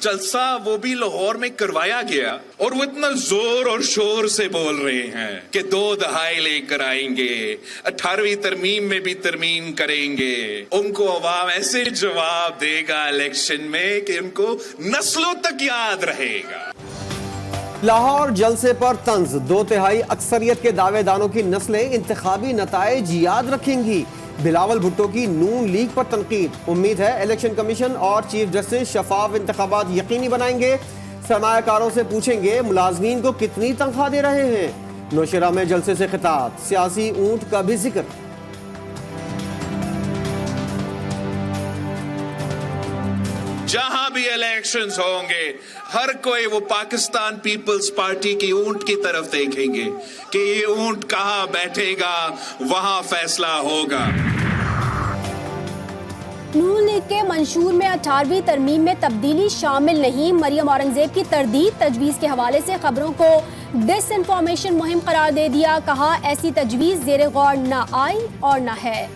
जलसा वो भी लाहौर में करवाया गया और वो इतना जोर और शोर से बोल रहे हैं कि 2 दहाई लेकर आएंगे, 18वीं तरमीम में भी तरमीम करेंगे। उनको अवाम ऐसे जवाब देगा इलेक्शन में कि उनको नस्लों तक याद रहेगा। लाहौर जलसे पर तंज, 2/3 अक्सरियत के दावेदारों की नस्लें इंतखाबी नताइज याद रखेंगी। बिलावल भुट्टो की नून लीग पर तनकीद, उम्मीद है इलेक्शन कमीशन और चीफ जस्टिस शफाफ इंतखाबात यकीनी बनाएंगे। सरमायाकारों से पूछेंगे मुलाजमीन को कितनी तनख्वाह दे रहे हैं। नौशेरा में जलसे से खिताब, सियासी ऊंट का भी जिक्र। जहां भी इलेक्शंस होंगे हर कोई वो पाकिस्तान पीपल्स पार्टी की ऊंट की तरफ देखेंगे कि ये ऊंट कहां बैठेगा, वहां फैसला होगा। नून लीग के मंशूर में 18वीं तरमीम में तब्दीली शामिल नहीं। मरियम औरंगजेब की तरदीद तजवीज़ के हवाले से खबरों को डिसइंफॉर्मेशन मुहिम करार दे दिया। कहा ऐसी तजवीज़ ज़ेरे गौर न आई और न है।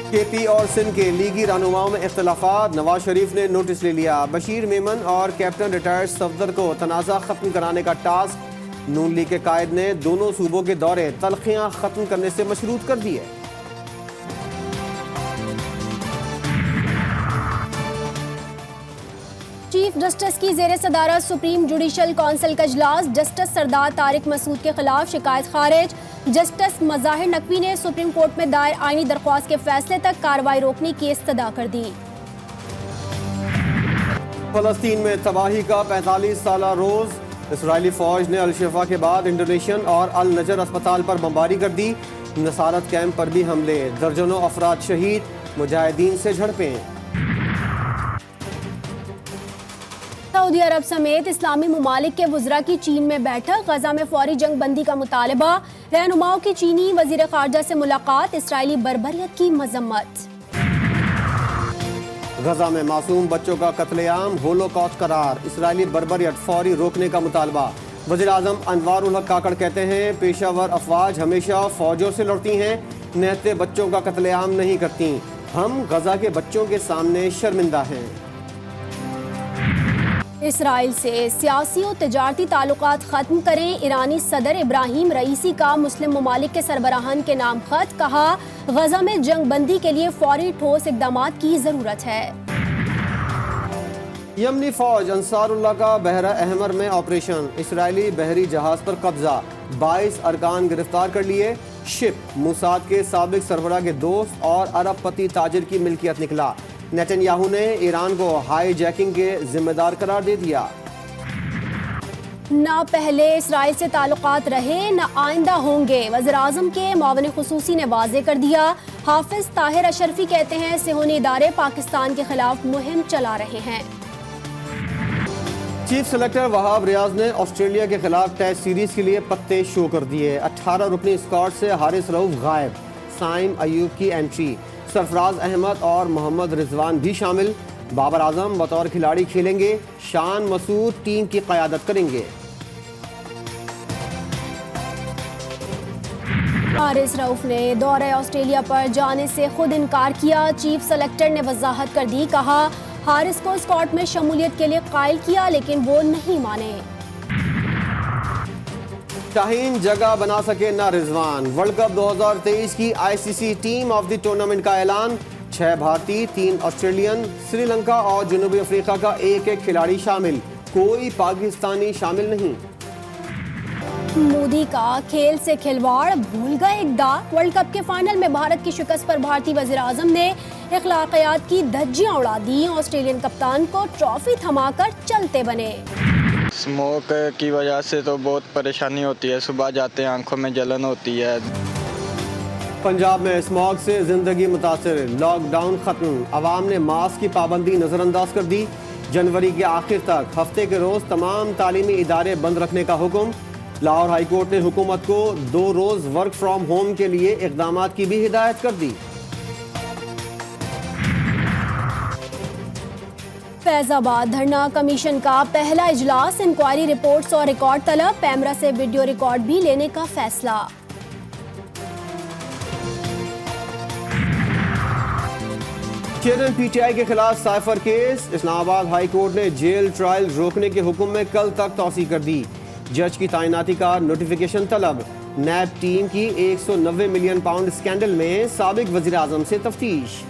केपी और सिंध के लीगी रहनुमाओं में इख्तलाफात, नवाज शरीफ ने नोटिस ले लिया। बशीर मेमन और कैप्टन रिटायर्ड सफदर को तनाज़ा खत्म कराने का टास्क। नून लीग के कायद ने दोनों सूबों के दौरे तलखियां खत्म करने से मशरूत कर दिए। चीफ जस्टिस की ज़ेरे सदारत सुप्रीम जुडिशल काउंसिल का इजलास, जस्टिस सरदार तारिक मसूद के खिलाफ शिकायत खारिज। जस्टिस मज़ाहिर नकवी ने सुप्रीम कोर्ट में दायर आईनी दरख्वास्त के फैसले तक कार्रवाई रोकने की इस्तदा कर दी। फलस्तीन में तबाही का 45 साला रोज, इसराइली फौज ने अल-शिफा के बाद इंडोनेशियन और अल नजर अस्पताल पर बमबारी कर दी। नसारत कैंप पर भी हमले, दर्जनों अफराद शहीद, मुजाहिदीन से झड़पें। सऊदी अरब समेत इस्लामी मुमालिक के वज़रा की चीन में बैठक, गजा में फौरी जंग बंदी का मुतालबा। रहनुमाओं की चीनी वज़ीर ख़ारजा से मुलाकात, इसराइली बर्बरियत की मजम्मत। गजा में मासूम बच्चों का कत्लेआम होलोकॉस्ट करार, इसराइली बर्बरियत फौरी रोकने का मुतालबा। वज़ीर आज़म अनवार उल हक काकड़ कहते हैं पेशावर अफवाज हमेशा फौजों से लड़ती हैं, निहत्ते बच्चों का कत्लेआम नहीं करती। हम गजा के बच्चों के सामने शर्मिंदा हैं। इसराइल से सियासी और तजारती ताल्लुकात ख़त्म करें, ईरानी सदर इब्राहिम रईसी का मुस्लिम ममालिक के सरबराहान के नाम खत। कहा गजा में जंग बंदी के लिए फौरी ठोस इक़दामात की ज़रूरत है। यमनी फौज अंसारुल्लाह का बहरा अहमर में ऑपरेशन, इसराइली बहरी जहाज पर कब्जा, 22 अरकान गिरफ्तार कर लिए। शिप मुसाद के साबिक सरबराह के दोस्त और अरब पति ताजिर की मिल्कियत निकला। नेतन्याहू ने ईरान को हाई जैकिंग के जिम्मेदार करार दे दिया। न पहले इसराइल से ताल्लुकात रहे न आइंदा होंगे, वज़ीर आज़म के मुआविन खुसूसी ने वाज़े कर दिया। हाफिज ताहिर अशरफी कहते हैं सेहूनी इदारे पाकिस्तान के खिलाफ मुहिम चला रहे हैं। चीफ सेलेक्टर वहाब रियाज ने ऑस्ट्रेलिया के खिलाफ टेस्ट सीरीज के लिए पत्ते शो कर दिए। 18 रुकनी स्क्वाड से हारिस रऊफ गायब, साइम अयूब की एंट्री, सरफराज अहमद और मोहम्मद रिजवान भी शामिल। बाबर आजम बतौर खिलाड़ी खेलेंगे, शान मसूद टीम की क़यादत करेंगे। हारिस रऊफ ने दौरे ऑस्ट्रेलिया पर जाने से खुद इनकार किया। चीफ सेलेक्टर ने वजाहत कर दी, कहा हारिस को स्क्वाड में शमूलियत के लिए कायल किया लेकिन वो नहीं माने। शाहीन जगह बना सके ना रिजवान, वर्ल्ड कप 2023 की ICC team of the tournament का ऐलान। 6 भारतीय, 3 ऑस्ट्रेलियन, श्रीलंका और जनूबी अफ्रीका का एक खिलाड़ी शामिल, कोई पाकिस्तानी शामिल नहीं। मोदी का खेल से खिलवाड़, भूल गए इक़दार। वर्ल्ड कप के फाइनल में भारत की शिकस्त पर भारतीय वज़ीर आज़म ने इखलाकियात की धज्जियां उड़ा दी। ऑस्ट्रेलियन कप्तान को ट्रॉफी थमाकर चलते बने। स्मोक की वजह से तो बहुत परेशानी होती है, सुबह जाते हैं आंखों में जलन होती है। पंजाब में स्मॉग से जिंदगी मुतासिर, लॉकडाउन खत्म, अवाम ने मास्क की पाबंदी नज़रअंदाज कर दी। जनवरी के आखिर तक हफ्ते के रोज़ तमाम तालीमी इदारे बंद रखने का हुक्म। लाहौर हाई कोर्ट ने हुकूमत को 2 रोज़ वर्क फ्राम होम के लिए इक़दामात की भी हिदायत कर दी। फैजाबाद धरना कमीशन का पहला इजलास, इंक्वायरी रिपोर्ट्स और रिकॉर्ड तलब, पैमरा से वीडियो रिकॉर्ड भी लेने का फैसला। چیئرمین پی ٹی آئی کے خلاف سائفر کیس، اسلام آباد ہائی کورٹ نے جیل ٹرائل روکنے کے حکم میں کل تک توسیع کر دی، جج کی تعیناتی کا نوٹیفیکیشن طلب، نیب ٹیم کی 190 ملین پاؤنڈ اسکینڈل میں سابق وزیر اعظم سے تفتیش۔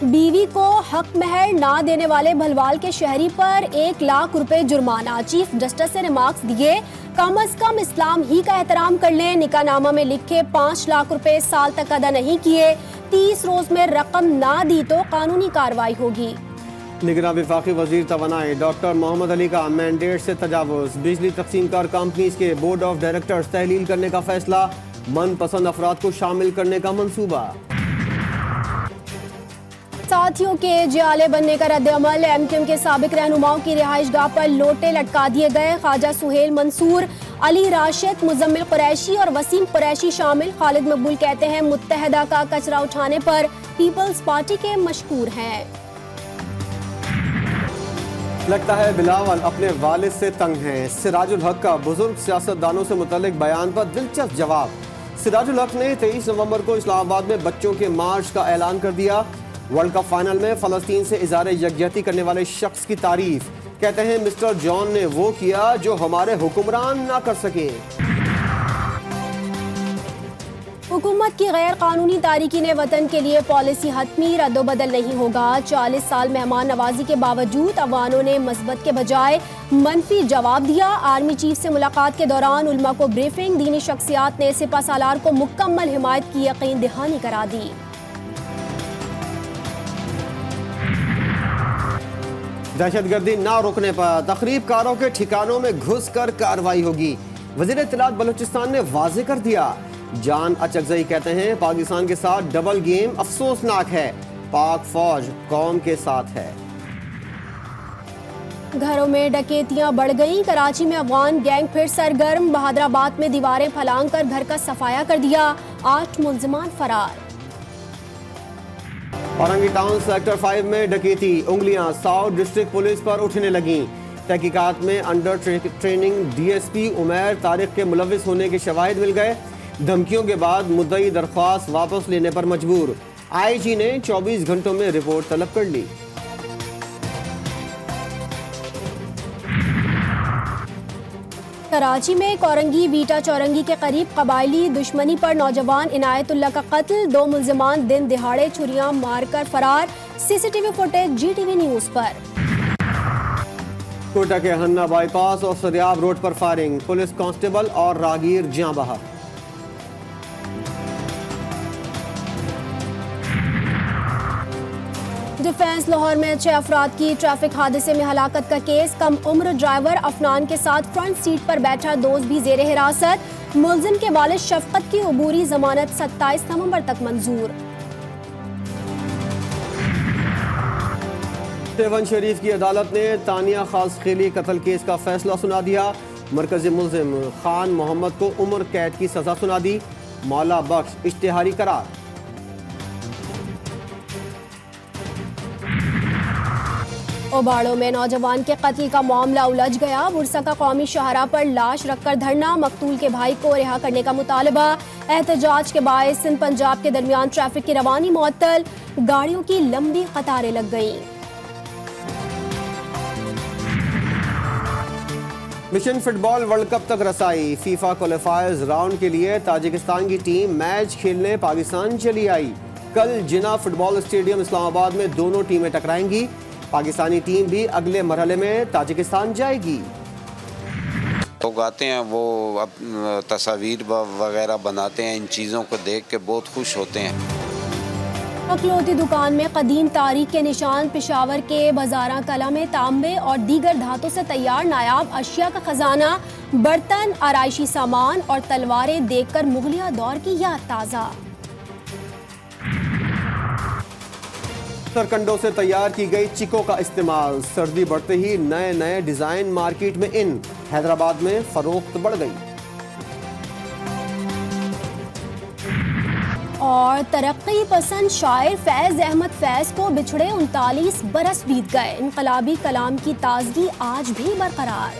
بیوی کو حق مہر نہ دینے والے بھلوال کے شہری پر 1 لاکھ روپے جرمانہ، چیف جسٹس سے ریمارکس دیے، کم از کم اسلام ہی کا احترام کر لیں، نکاح نامہ میں لکھے 5 لاکھ روپے سال تک ادا نہیں کیے، 30 روز میں رقم نہ دی تو قانونی کارروائی ہوگی۔ نگراں وفاقی وزیر توانائی ڈاکٹر محمد علی کا مینڈیٹ سے تجاوز، بجلی تقسیم کار کمپنیز کے بورڈ آف ڈائریکٹرز تحلیل کرنے کا فیصلہ، من پسند افراد کو شامل کرنے کا منصوبہ۔ ساتھیوں کے جیالے بننے کا رد عمل، ایم کیو ایم کے سابق رہنماؤں کی رہائش گاہ پر لوٹے لٹکا دیے گئے، خواجہ سہیل منصور، علی راشد، مزمل قریشی اور وسیم قریشی شامل۔ خالد مقبول کہتے ہیں متحدہ کا کچرا اٹھانے پر پیپلز پارٹی کے مشکور ہیں۔ لگتا ہے بلاول اپنے والد سے تنگ ہیں، سراج الحق کا بزرگ سیاستدانوں سے متعلق بیان پر دلچسپ جواب۔ سراج الحق نے 23 نومبر کو اسلام آباد میں بچوں کے مارچ کا اعلان کر دیا۔ ورلڈ کپ فائنل میں فلسطین سے اظہار یکجہتی کرنے والے شخص کی تعریف، کہتے ہیں مسٹر جان نے وہ کیا جو ہمارے حکمران نہ کر سکے۔ حکومت کی غیر قانونی تارکین وطن کے لیے پالیسی حتمی رد و بدل نہیں ہوگا، 40 سال مہمان نوازی کے باوجود افغانوں نے مثبت کے بجائے منفی جواب دیا۔ آرمی چیف سے ملاقات کے دوران علماء کو بریفنگ، دینی شخصیات نے سپہ سالار کو مکمل حمایت کی یقین دہانی کرا دی۔ دہشت گردی نہ روکنے پر تخریب کاروں کے ٹھکانوں میں گھس کر کارروائی ہوگی، وزیر اطلاعات بلوچستان نے واضح کر دیا۔ جان اچکزئی کہتے ہیں پاکستان کے ساتھ ڈبل گیم افسوسناک ہے، پاک فوج قوم کے ساتھ ہے۔ گھروں میں ڈکیتیاں بڑھ گئیں، کراچی میں افغان گینگ پھر سرگرم، بہادرآباد میں دیواریں پھلانگ کر گھر کا صفایا کر دیا، 8 ملزمان فرار۔ اورنگی ٹاؤن سیکٹر 5 میں ڈکیتی، انگلیاں ساؤتھ ڈسٹرکٹ پولیس پر اٹھنے لگیں، تحقیقات میں under training D S P Umair Tariq کے ملوث ہونے کے شواہد مل گئے، دھمکیوں کے بعد مدعی درخواست واپس لینے پر مجبور، آئی جی نے 24 گھنٹوں میں رپورٹ طلب کر لی۔ کراچی میں کورنگی ویٹا چورنگی کے قریب قبائلی دشمنی پر نوجوان عنایت اللہ کا قتل، 2 ملزمان دن دہاڑے چھریاں مار کر فرار، C C T V footage G T V news پر۔ کوئٹہ کے ہنہ بائی پاس اور سریاب روڈ پر فائرنگ، پولیس کانسٹیبل اور راگیر جاں بحق۔ ڈیفنس لاہور میں 6 افراد کی ٹریفک حادثے میں ہلاکت کا کیس، کم عمر ڈرائیور افنان کے ساتھ فرنٹ سیٹ پر بیٹھا دوست بھی زیر حراست، ملزم کے والد شفقت کی عبوری ضمانت 27 نومبر تک منظور۔ سیون شریف کی عدالت نے تانیہ خاصخیلی قتل کیس کا فیصلہ سنا دیا، مرکزی ملزم خان محمد کو عمر قید کی سزا سنا دی، مولا بخش اشتہاری قرار۔ اوباڑوں میں نوجوان کے قتل کا معاملہ الجھ گیا، ورثہ کا قومی شاہراہ پر لاش رکھ کر دھرنا، مقتول کے بھائی کو رہا کرنے کا مطالبہ، احتجاج کے باعث سندھ پنجاب کے درمیان ٹریفک کی روانی معطل، گاڑیوں کی لمبی قطاریں لگ گئیں۔ مشن فٹ بال ورلڈ کپ تک رسائی، فیفا کوالیفائرز راؤنڈ کے لیے تاجکستان کی ٹیم میچ کھیلنے پاکستان چلی آئی، کل جناح فٹ بال اسٹیڈیم اسلام آباد میں دونوں ٹیمیں ٹکرائیں گی، پاکستانی ٹیم بھی اگلے مرحلے میں تاجکستان جائے گی۔ لوگ آتے ہیں وہ تصاویر وغیرہ بناتے ہیں، ان چیزوں کو دیکھ کے بہت خوش ہوتے ہیں۔ اکلوتی دکان میں قدیم تاریخ کے نشان، پشاور کے بازاراں کلا میں تانبے اور دیگر دھاتوں سے تیار نایاب اشیاء کا خزانہ، برتن، آرائشی سامان اور تلواریں دیکھ کر مغلیہ دور کی یاد تازہ۔ سرکنڈوں سے تیار کی گئی چکوں کا استعمال، سردی بڑھتے ہی نئے نئے ڈیزائن مارکیٹ میں ان، حیدرآباد میں فروخت بڑھ گئی۔ اور ترقی پسند شاعر فیض احمد فیض کو بچھڑے 39 برس بیت گئے، انقلابی کلام کی تازگی آج بھی برقرار۔